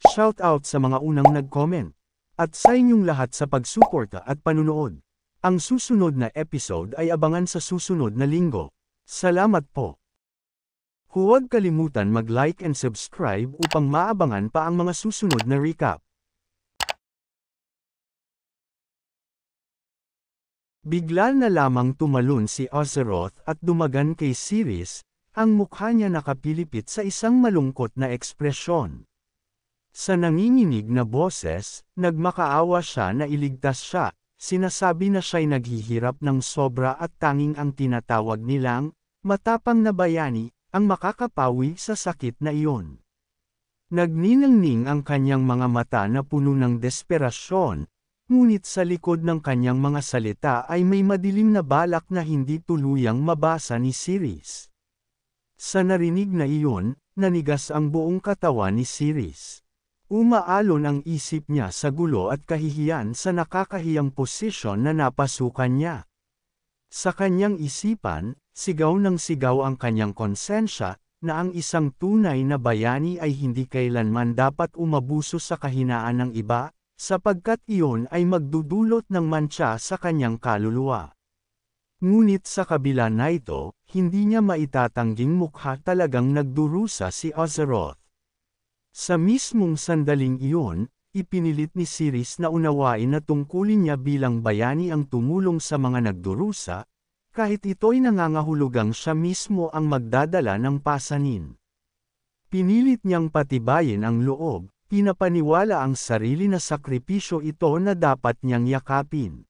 Shoutout sa mga unang nag-comment. At sa inyong lahat sa pagsuporta at panunood. Ang susunod na episode ay abangan sa susunod na linggo. Salamat po. Huwag kalimutan mag-like and subscribe upang maabangan pa ang mga susunod na recap. Bigla na lamang tumalon si Azeroth at dumagan kay Siris, ang mukha niya nakapilipit sa isang malungkot na ekspresyon. Sa nanginginig na boses, nagmakaawa siya na iligtas siya, sinasabi na siya'y naghihirap ng sobra at tanging ang tinatawag nilang, matapang na bayani, ang makakapawi sa sakit na iyon. Nagniningning ang kanyang mga mata na puno ng desperasyon, ngunit sa likod ng kanyang mga salita ay may madilim na balak na hindi tuluyang mabasa ni Siris. Sa narinig na iyon, nanigas ang buong katawan ni Siris. Umaalon ang isip niya sa gulo at kahihiyan sa nakakahiyang posisyon na napasukan niya. Sa kanyang isipan, sigaw ng sigaw ang kanyang konsensya, na ang isang tunay na bayani ay hindi kailanman dapat umabuso sa kahinaan ng iba, sapagkat iyon ay magdudulot ng mantsa sa kanyang kaluluwa. Ngunit sa kabila na ito, hindi niya maitatangging mukha talagang nagdurusa si Azeroth. Sa mismong sandaling iyon, ipinilit ni Siris na unawain na tungkulin niya bilang bayani ang tumulong sa mga nagdurusa, kahit ito'y nangangahulugang siya mismo ang magdadala ng pasanin. Pinilit niyang patibayin ang loob, pinapaniwala ang sarili na sakripisyo ito na dapat niyang yakapin.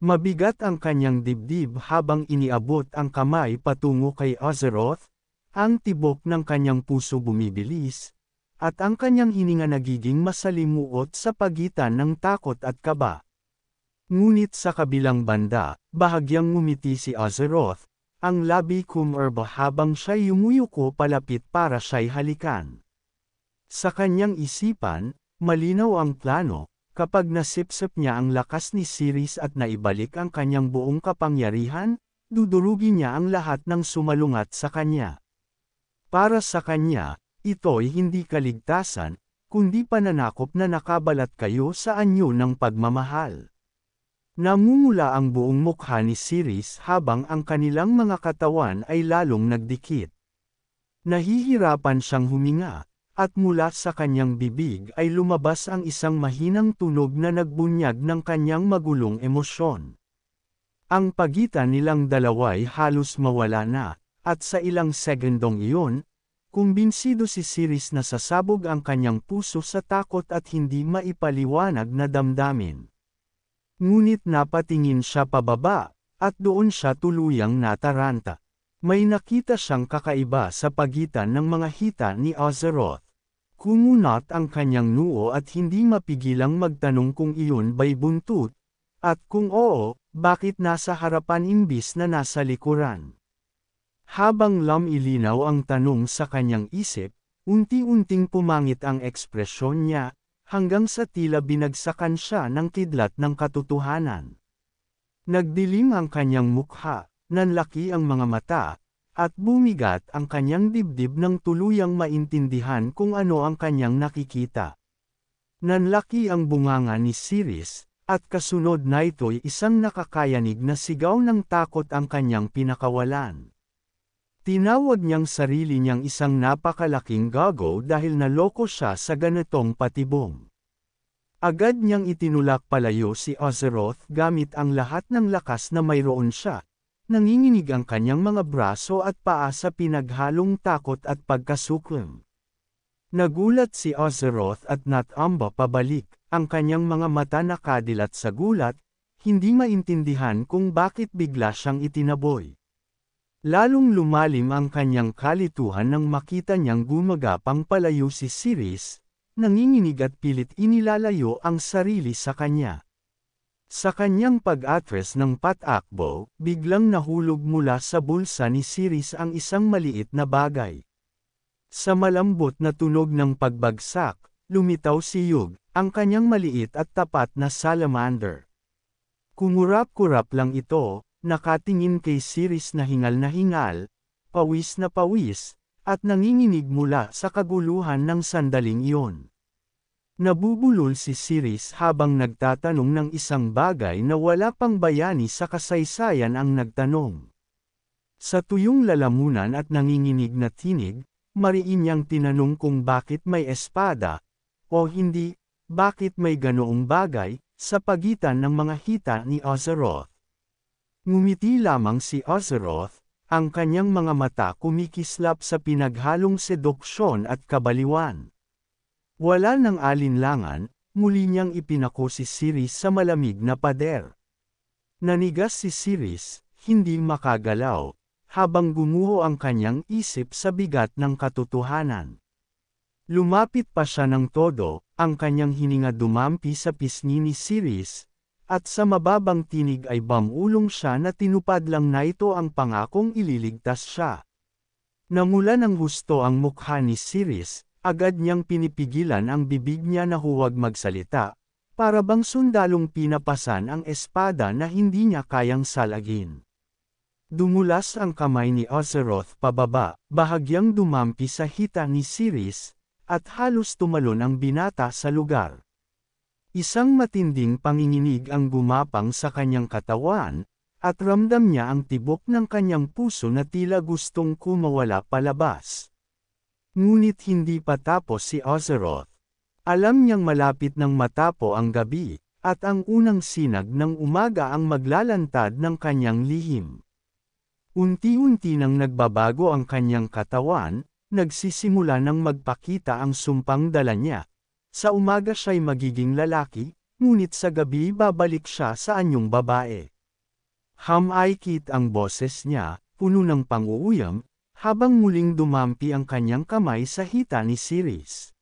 Mabigat ang kanyang dibdib habang iniabot ang kamay patungo kay Azeroth, ang tibok ng kanyang puso bumibilis, at ang kanyang hininga nagiging masalimuot sa pagitan ng takot at kaba. Ngunit sa kabilang banda, bahagyang ngumiti si Azeroth, ang labi kumarba habang siya'y yumuyuko palapit para siya'y halikan. Sa kanyang isipan, malinaw ang plano, kapag nasipsip niya ang lakas ni Siris at naibalik ang kanyang buong kapangyarihan, dudurugin niya ang lahat ng sumalungat sa kanya. Para sa kanya, ito'y hindi kaligtasan, kundi pananakop na nakabalat kayo sa anyo ng pagmamahal. Namumula ang buong mukha ni Siris habang ang kanilang mga katawan ay lalong nagdikit. Nahihirapan siyang huminga, at mula sa kanyang bibig ay lumabas ang isang mahinang tunog na nagbunyag ng kanyang magulong emosyon. Ang pagitan nilang dalawa'y halos mawala na, at sa ilang segundong iyon, kumbinsido si Siris na sasabog ang kanyang puso sa takot at hindi maipaliwanag na damdamin. Ngunit napatingin siya pababa, at doon siya tuluyang nataranta. May nakita siyang kakaiba sa pagitan ng mga hita ni Azeroth. Kumunat ang kanyang noo at hindi mapigilang magtanong kung iyon ba'y buntot, at kung oo, bakit nasa harapan imbis na nasa likuran. Habang lumilinaw ang tanong sa kanyang isip, unti-unting pumangit ang ekspresyon niya, hanggang sa tila binagsakan siya ng kidlat ng katotohanan. Nagdilim ang kanyang mukha, nanlaki ang mga mata, at bumigat ang kanyang dibdib nang tuluyang maintindihan kung ano ang kanyang nakikita. Nanlaki ang bunganga ni Siris, at kasunod na ito'y isang nakakayanig na sigaw ng takot ang kanyang pinakawalan. Tinawag niyang sarili niyang isang napakalaking gago dahil naloko siya sa ganitong patibong. Agad niyang itinulak palayo si Azeroth gamit ang lahat ng lakas na mayroon siya. Nanginginig ang kanyang mga braso at paa sa pinaghalong takot at pagkasuklam. Nagulat si Azeroth at natamba pabalik, ang kanyang mga mata nakadilat sa gulat, hindi maintindihan kung bakit bigla siyang itinaboy. Lalong lumalim ang kanyang kalituhan nang makita niyang gumagapang palayo si Siris, nanginginig at pilit inilalayo ang sarili sa kanya. Sa kanyang pag-atres ng patakbo, biglang nahulog mula sa bulsa ni Siris ang isang maliit na bagay. Sa malambot na tunog ng pagbagsak, lumitaw si Yug, ang kanyang maliit at tapat na salamander. Kumurap-kurap lang ito, nakatingin kay Siris na hingal, pawis na pawis, at nanginginig mula sa kaguluhan ng sandaling iyon. Nabubulol si Siris habang nagtatanong ng isang bagay na wala pang bayani sa kasaysayan ang nagtanong. Sa tuyong lalamunan at nanginginig na tinig, mariin niyang tinanong kung bakit may espada, o hindi, bakit may ganoong bagay, sa pagitan ng mga hita ni Azeroth. Ngumiti lamang si Azeroth, ang kanyang mga mata kumikislap sa pinaghalong seduksyon at kabaliwan. Wala ng alinlangan, muli niyang ipinako si Siris sa malamig na pader. Nanigas si Siris, hindi makagalaw, habang gumuho ang kanyang isip sa bigat ng katotohanan. Lumapit pa siya ng todo, ang kanyang hininga dumampi sa pisngi ni Siris, at sa mababang tinig ay bamulong siya na tinupad lang na ito ang pangakong ililigtas siya. Namula ng husto ang mukha ni Siris, agad niyang pinipigilan ang bibig niya na huwag magsalita, para bang sundalong pinapasan ang espada na hindi niya kayang salagin. Dumulas ang kamay ni Azeroth pababa, bahagyang dumampi sa hita ni Siris, at halos tumalon ang binata sa lugar. Isang matinding panginginig ang gumapang sa kanyang katawan, at ramdam niya ang tibok ng kanyang puso na tila gustong kumawala palabas. Ngunit hindi pa tapos si Azeroth. Alam niyang malapit nang matapo ang gabi, at ang unang sinag ng umaga ang maglalantad ng kanyang lihim. Unti-unti nang nagbabago ang kanyang katawan, nagsisimula nang magpakita ang sumpang dala niya. Sa umaga siya'y magiging lalaki, ngunit sa gabi babalik siya sa anyong babae. Hamaykit ang boses niya, puno ng pang-uuyam, habang muling dumampi ang kanyang kamay sa hita ni Siris.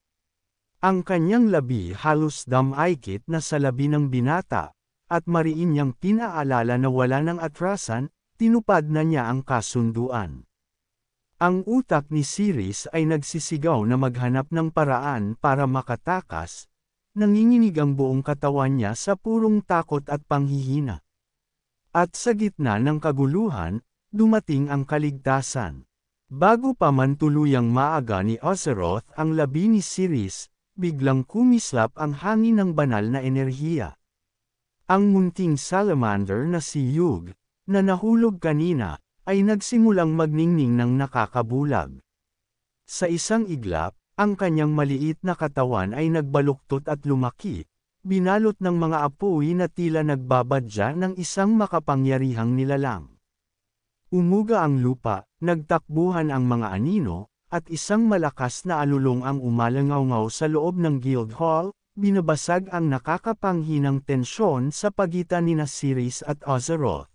Ang kanyang labi halos damaykit na sa labi ng binata, at mariin niyang pinaalala na wala ng atrasan, tinupad na niya ang kasunduan. Ang utak ni Siris ay nagsisigaw na maghanap ng paraan para makatakas, nanginginig ang buong katawan niya sa purong takot at panghihina. At sa gitna ng kaguluhan, dumating ang kaligtasan. Bago pa man tuluyang maaga ni Azeroth ang labi ni Siris, biglang kumislap ang hangin ng banal na enerhiya. Ang munting salamander na si Yug, na nahulog kanina, ay nagsimulang magningning ng nakakabulag. Sa isang iglap, ang kanyang maliit na katawan ay nagbaluktot at lumaki, binalot ng mga apoy na tila nagbabadya ng isang makapangyarihang nilalang. Umuga ang lupa, nagtakbuhan ang mga anino, at isang malakas na alulong ang umalangaw-ngaw sa loob ng Guildhall, binabasag ang nakakapanghinang tensyon sa pagitan ni Siris at Azeroth.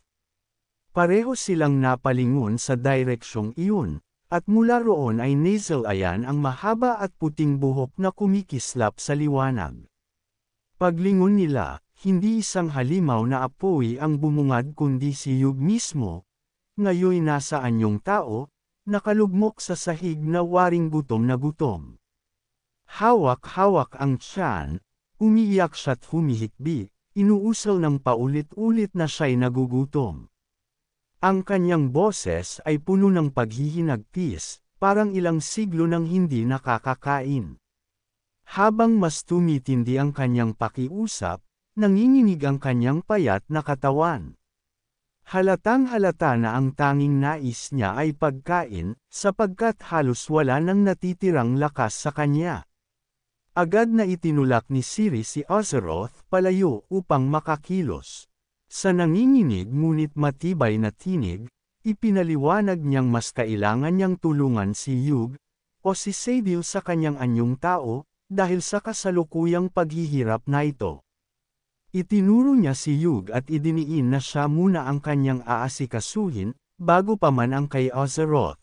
Pareho silang napalingon sa direksyong iyon, at mula roon ay nasalayan ang mahaba at puting buhok na kumikislap sa liwanag. Paglingon nila, hindi isang halimaw na apoy ang bumungad kundi si Yug mismo. Ngayoy nasa anyong tao, nakalugmok sa sahig na waring gutom na gutom. Hawak-hawak ang tiyan, umiiyak siya't humihikbi, inuusal ng paulit-ulit na siya'y nagugutom. Ang kanyang boses ay puno ng paghihinagpis, parang ilang siglo nang hindi nakakakain. Habang mas tumitindi ang kanyang pakiusap, nanginginig ang kanyang payat na katawan. Halatang-halata na ang tanging nais niya ay pagkain, sapagkat halos wala nang natitirang lakas sa kanya. Agad na itinulak ni Siris si Azeroth palayo upang makakilos. Sa nanginginig ngunit matibay na tinig, ipinaliwanag niyang mas kailangan niyang tulungan si Yug, o si Saedil sa kanyang anyong tao, dahil sa kasalukuyang paghihirap na ito. Itinuro niya si Yug at idiniin na siya muna ang kanyang aasikasuhin, bago pa man ang kay Azeroth.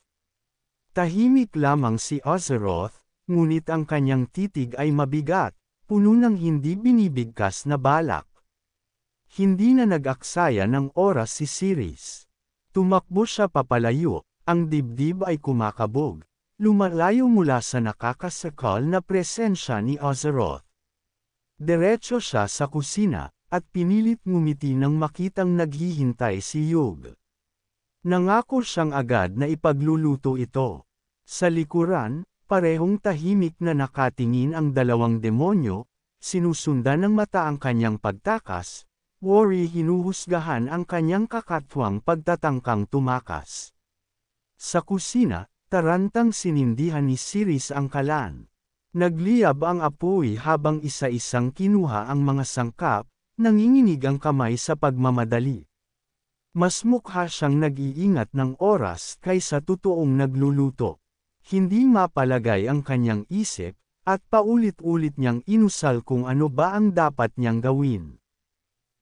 Tahimik lamang si Azeroth, ngunit ang kanyang titig ay mabigat, puno ng hindi binibigkas na balak. Hindi na nag-aksaya ng oras si Siris. Tumakbo siya papalayo, ang dibdib ay kumakabog, lumalayo mula sa nakakasakal na presensya ni Azeroth. Diretso siya sa kusina, at pinilit ngumiti nang makitang naghihintay si Yug. Nangako siyang agad na ipagluluto ito. Sa likuran, Parehong tahimik na nakatingin ang dalawang demonyo, sinusundan ng mata ang kanyang pagtakas, Worry hinuhusgahan ang kanyang kakatwang pagtatangkang tumakas. Sa kusina, tarantang sinindihan ni Siris ang kalan. Nagliyab ang apoy habang isa-isang kinuha ang mga sangkap, nanginginig ang kamay sa pagmamadali. Mas mukha siyang nag-iingat ng oras kaysa totoong nagluluto. Hindi mapalagay ang kanyang isip, at paulit-ulit niyang inusal kung ano ba ang dapat niyang gawin.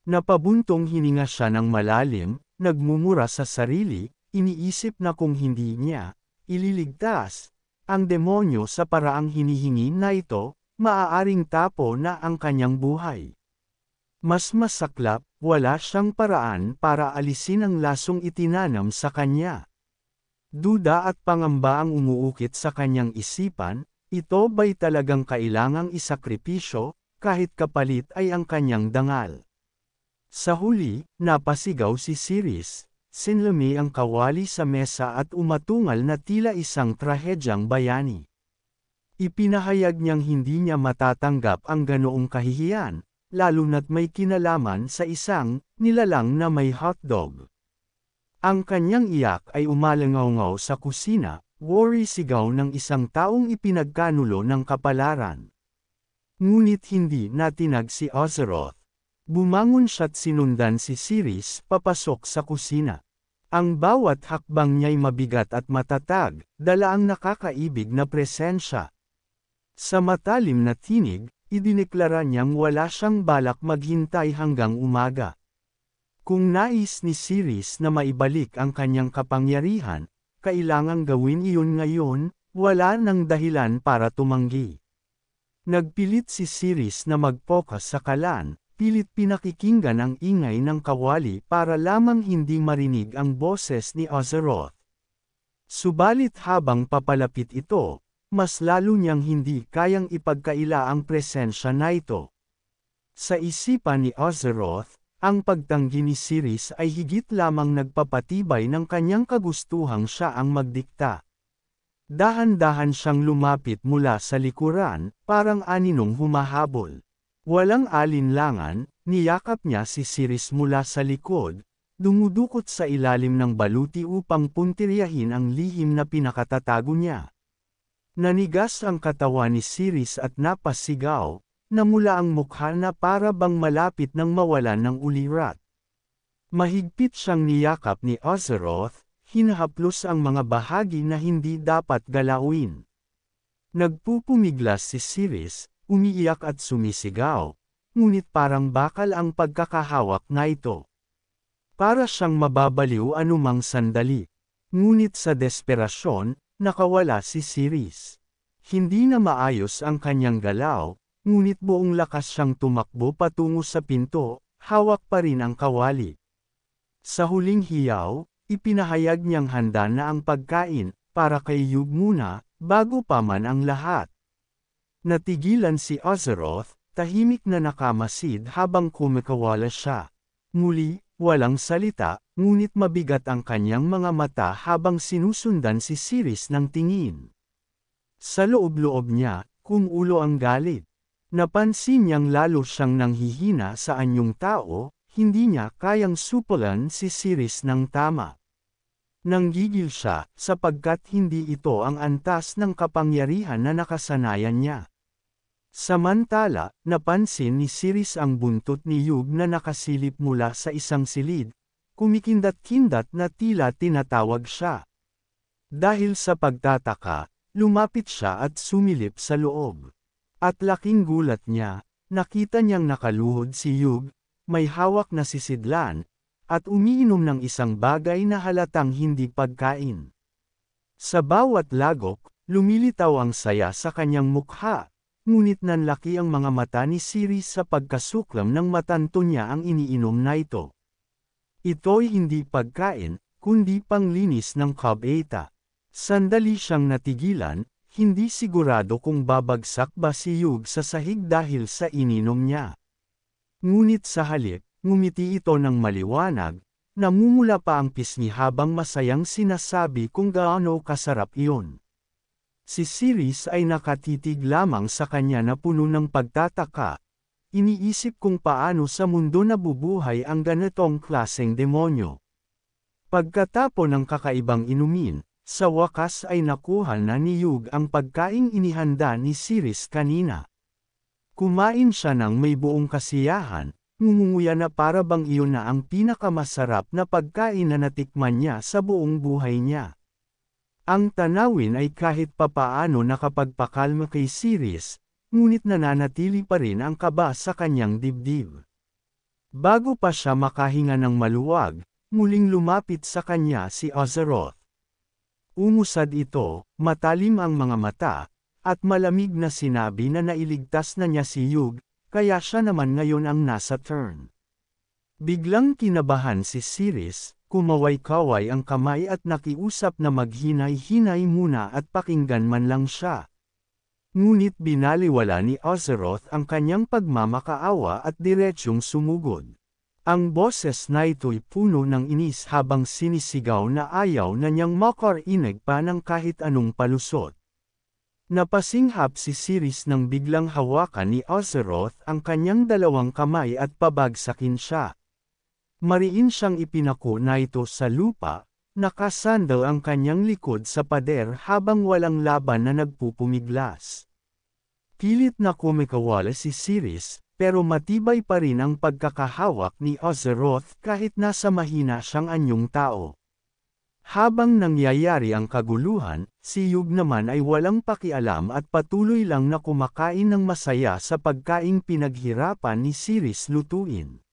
Napabuntong hininga siya ng malalim, nagmumura sa sarili, iniisip na kung hindi niya ililigtas ang demonyo sa paraang hinihingi na ito, maaaring tapo na ang kanyang buhay. Mas masaklap, wala siyang paraan para alisin ang lasong itinanam sa kanya. Duda at pangamba ang umuukit sa kanyang isipan, ito ba'y talagang kailangang isakripisyo, kahit kapalit ay ang kanyang dangal. Sa huli, napasigaw si Siris, sinlumi ang kawali sa mesa at umatungal na tila isang trahedyang bayani. Ipinahayag niyang hindi niya matatanggap ang ganoong kahihiyan, lalo na't may kinalaman sa isang nilalang na may hotdog. Ang kanyang iyak ay umalangaw-ngaw sa kusina, Worry sigaw ng isang taong ipinagkanulo ng kapalaran. Ngunit hindi natinag si Azeroth. Bumangon siya't sinundan si Siris papasok sa kusina. Ang bawat hakbang niya'y mabigat at matatag, dala ang nakakaibig na presensya. Sa matalim na tinig, idineklara niyang wala siyang balak maghintay hanggang umaga. Kung nais ni Siris na maibalik ang kanyang kapangyarihan, kailangang gawin iyon ngayon, wala nang dahilan para tumanggi. Nagpilit si Siris na mag-focus sa kalan, pilit pinakikinggan ang ingay ng kawali para lamang hindi marinig ang boses ni Azeroth. Subalit habang papalapit ito, mas lalo niyang hindi kayang ipagkaila ang presensya na ito. Sa isipan ni Azeroth, ang pagtanggi ni Siris ay higit lamang nagpapatibay ng kanyang kagustuhang siya ang magdikta. Dahan-dahan siyang lumapit mula sa likuran, parang aninong humahabol. Walang alinlangan, niyakap niya si Siris mula sa likod, dumudukot sa ilalim ng baluti upang puntiryahin ang lihim na pinakatatago niya. Nanigas ang katawan ni Siris at napasigaw, namula ang mukha na para bang malapit nang mawalan ng ulirat. Mahigpit siyang niyakap ni Azeroth, hinahaplos ang mga bahagi na hindi dapat galawin. Nagpupumiglas si Siris, umiiyak at sumisigaw, ngunit parang bakal ang pagkakahawak na ito. Para siyang mababaliw anumang sandali. Ngunit sa desperasyon, nakawala si Siris. Hindi na maayos ang kanyang galaw, ngunit buong lakas siyang tumakbo patungo sa pinto, hawak pa rin ang kawali. Sa huling hiyaw, ipinahayag niyang handa na ang pagkain, para kay Yug muna, bago pa man ang lahat. Natigilan si Azeroth, tahimik na nakamasid habang kumikawala siya. Muli, walang salita, ngunit mabigat ang kanyang mga mata habang sinusundan si Siris ng tingin. Sa loob-loob niya, kumulo ang galit. Napansin niyang lalo siyang nanghihina sa anyong tao, hindi niya kayang supulan si Siris ng tama. Nanggigil siya, sapagkat hindi ito ang antas ng kapangyarihan na nakasanayan niya. Samantala, napansin ni Siris ang buntot ni Yug na nakasilip mula sa isang silid, kumikindat-kindat na tila tinatawag siya. Dahil sa pagtataka, lumapit siya at sumilip sa loob. At laking gulat niya, nakita niyang nakaluhod si Yug, may hawak na sisidlan, at umiinom ng isang bagay na halatang hindi pagkain. Sa bawat lagok, lumilitaw ang saya sa kanyang mukha. Ngunit nanlaki ang mga mata ni Siris sa pagkasuklam ng matanto niya ang iniinom na ito. Ito'y hindi pagkain, kundi panglinis ng Kabeta. Sandali siyang natigilan, hindi sigurado kung babagsak ba si Yug sa sahig dahil sa ininom niya. Ngunit sa halip, ngumiti ito ng maliwanag, namumula pa ang pisngi habang masayang sinasabi kung gaano kasarap iyon. Si Siris ay nakatitig lamang sa kanya na puno ng pagtataka. Iniisip kung paano sa mundo nabubuhay ang ganitong klaseng demonyo. Pagkatapon ng kakaibang inumin, sa wakas ay nakuha na ni Yug ang pagkaing inihanda ni Siris kanina. Kumain siya ng may buong kasiyahan, ngumunguya na para bang iyon na ang pinakamasarap na pagkain na natikman niya sa buong buhay niya. Ang tanawin ay kahit papaano nakapagpakalma kay Siris, ngunit nananatili pa rin ang kaba sa kanyang dibdib. Bago pa siya makahinga ng maluwag, muling lumapit sa kanya si Azeroth. Umusad ito, matalim ang mga mata, at malamig na sinabi na nailigtas na niya si Yug, kaya siya naman ngayon ang nasa turn. Biglang kinabahan si Siris, kumaway-kaway ang kamay at nakiusap na maghinay-hinay muna at pakinggan man lang siya. Ngunit binaliwala ni Azeroth ang kanyang pagmamakaawa at diretsyong sumugod. Ang boses na ito'y puno ng inis habang sinisigaw na ayaw na niyang makarinig pa ng kahit anong palusot. Napasinghap si Siris nang biglang hawakan ni Azeroth ang kanyang dalawang kamay at pabagsakin siya. Mariin siyang ipinako na ito sa lupa, nakasandal ang kanyang likod sa pader habang walang laban na nagpupumiglas. Pilit na kumikawala si Siris, pero matibay pa rin ang pagkakahawak ni Azeroth kahit nasa mahina siyang anyong tao. Habang nangyayari ang kaguluhan, si Yug naman ay walang pakialam at patuloy lang na kumakain ng masaya sa pagkaing pinaghirapan ni Siris lutuin.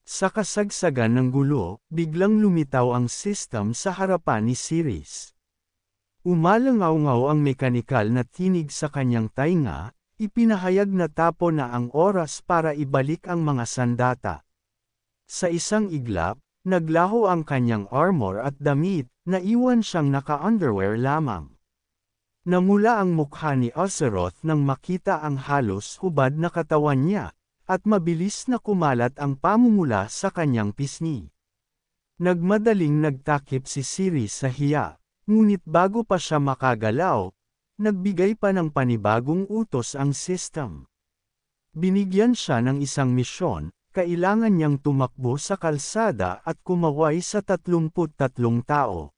Sa kasagsagan ng gulo, biglang lumitaw ang system sa harapan ni Siris. Umalangaw-ngaw ang mekanikal na tinig sa kanyang tainga, ipinahayag na tapo na ang oras para ibalik ang mga sandata. Sa isang iglap, naglaho ang kanyang armor at damit, naiwan siyang naka-underwear lamang. Namula ang mukha ni Azeroth nang makita ang halos hubad na katawan niya, at mabilis na kumalat ang pamumula sa kanyang pisngi. Nagmadaling nagtakip si Siris sa hiya, ngunit bago pa siya makagalaw, nagbigay pa ng panibagong utos ang system. Binigyan siya ng isang misyon. Kailangan niyang tumakbo sa kalsada at kumaway sa 33 tao.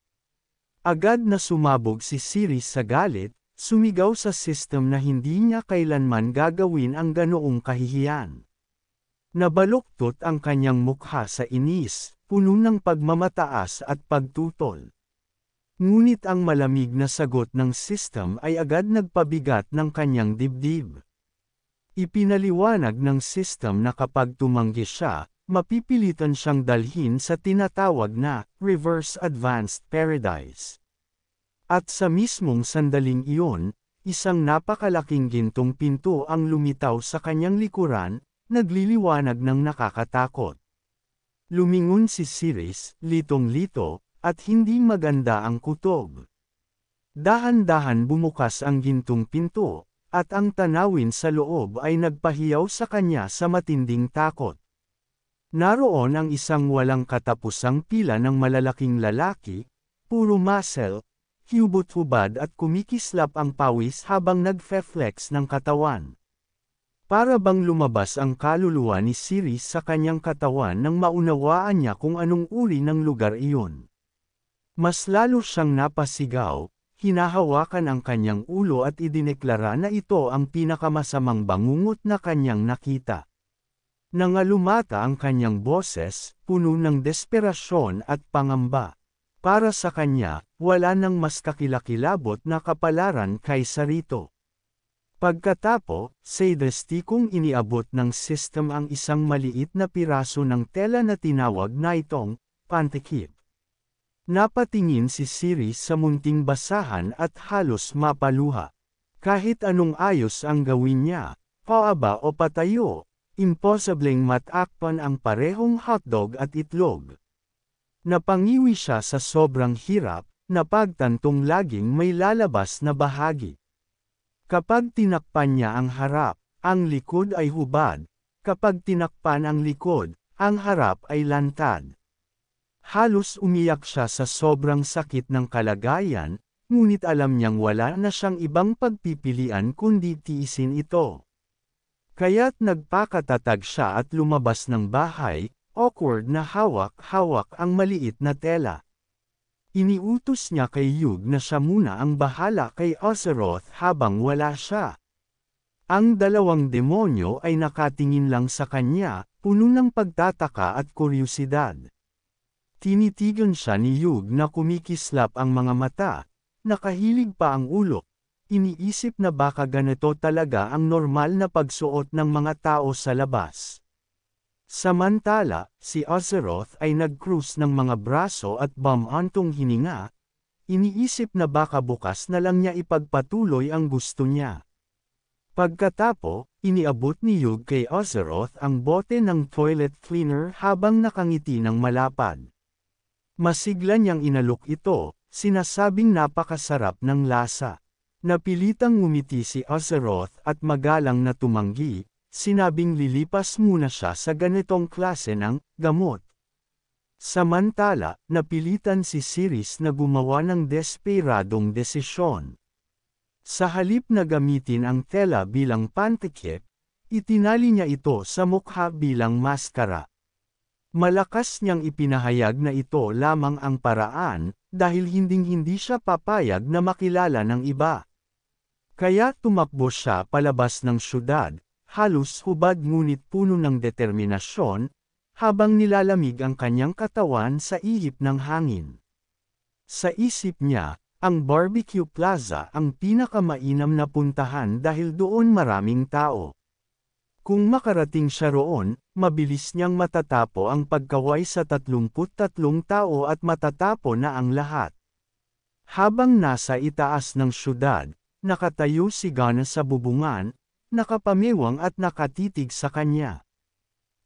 Agad na sumabog si Siris sa galit, sumigaw sa system na hindi niya kailanman gagawin ang ganoong kahihiyan. Nabaluktot ang kanyang mukha sa inis, puno ng pagmamataas at pagtutol. Ngunit ang malamig na sagot ng system ay agad nagpabigat ng kanyang dibdib. Ipinaliwanag ng system na kapag tumanggi siya, mapipilitan siyang dalhin sa tinatawag na Reverse Advanced Paradise. At sa mismong sandaling iyon, isang napakalaking gintong pinto ang lumitaw sa kanyang likuran, nagliliwanag ng nakakatakot. Lumingon si Siris, litong-lito, at hindi maganda ang kutob. Dahan-dahan bumukas ang gintong pinto, at ang tanawin sa loob ay nagpahiyaw sa kanya sa matinding takot. Naroon ang isang walang katapusang pila ng malalaking lalaki, puro muscle, hubot-hubad at kumikislap ang pawis habang nagfe-flex ng katawan. Para bang lumabas ang kaluluwa ni Siris sa kanyang katawan nang maunawaan niya kung anong uri ng lugar iyon. Mas lalo siyang napasigaw, hinahawakan ang kanyang ulo at idineklara na ito ang pinakamasamang bangungot na kanyang nakita. Nangalumata ang kanyang boses, puno ng desperasyon at pangamba. Para sa kanya, wala nang mas kakilakilabot na kapalaran kaysa rito. Pagkatapo, sadistikong iniabot ng system ang isang maliit na piraso ng tela na tinawag na itong pantikip. Napatingin si Siris sa munting basahan at halos mapaluha. Kahit anong ayos ang gawin niya, paaba o patayo, imposibleng matakpan ang parehong hotdog at itlog. Napangiwi siya sa sobrang hirap, napagtantong laging may lalabas na bahagi. Kapag tinakpan niya ang harap, ang likod ay hubad. Kapag tinakpan ang likod, ang harap ay lantad. Halos umiyak siya sa sobrang sakit ng kalagayan, ngunit alam niyang wala na siyang ibang pagpipilian kundi tiisin ito. Kaya't nagpakatatag siya at lumabas ng bahay, awkward na hawak-hawak ang maliit na tela. Iniutos niya kay Hugh na siya muna ang bahala kay Azeroth habang wala siya. Ang dalawang demonyo ay nakatingin lang sa kanya, puno ng pagtataka at kuryosidad. Tinitigan siya ni Hugh na kumikislap ang mga mata, nakahilig pa ang ulo. Iniisip na baka ganito talaga ang normal na pagsuot ng mga tao sa labas. Samantala, si Azeroth ay nag-cruise ng mga braso at bumantong hininga. Iniisip na baka bukas na lang niya ipagpatuloy ang gusto niya. Pagkatapo, iniabot ni Hugh kay Azeroth ang bote ng toilet cleaner habang nakangiti ng malapad. Masigla niyang inalok ito, sinasabing napakasarap ng lasa. Napilitang ngumiti si Azeroth at magalang na tumanggi, sinabing lilipas muna siya sa ganitong klase ng gamot. Samantala, napilitan si Siris na gumawa ng desperadong desisyon. Sa halip na gamitin ang tela bilang pantikip, itinali niya ito sa mukha bilang maskara. Malakas niyang ipinahayag na ito lamang ang paraan, dahil hinding-hindi siya papayag na makilala ng iba. Kaya tumakbo siya palabas ng syudad, halos hubad ngunit puno ng determinasyon, habang nilalamig ang kanyang katawan sa ihip ng hangin. Sa isip niya, ang barbecue plaza ang pinakamainam na puntahan dahil doon maraming tao. Kung makarating siya roon, mabilis niyang matatapo ang pagkaway sa 33 tao at matatapo na ang lahat. Habang nasa itaas ng syudad, nakatayo si Gana sa bubungan, nakapamewang at nakatitig sa kanya.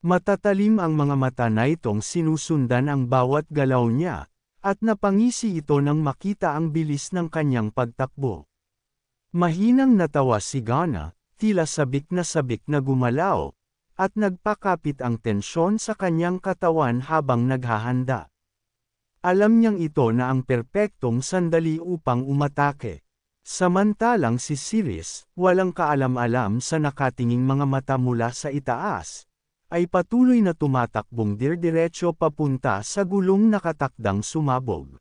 Matatalim ang mga mata na itong sinusundan ang bawat galaw niya, at napangisi ito nang makita ang bilis ng kanyang pagtakbo. Mahinang natawa si Gana, tila sabik na gumalaw, at nagpakapit ang tensyon sa kanyang katawan habang naghahanda. Alam niyang ito na ang perpektong sandali upang umatake. Samantalang si Siris, walang kaalam-alam sa nakatinging mga mata mula sa itaas, ay patuloy na tumatakbong dirdiretso papunta sa gulong nakatakdang sumabog.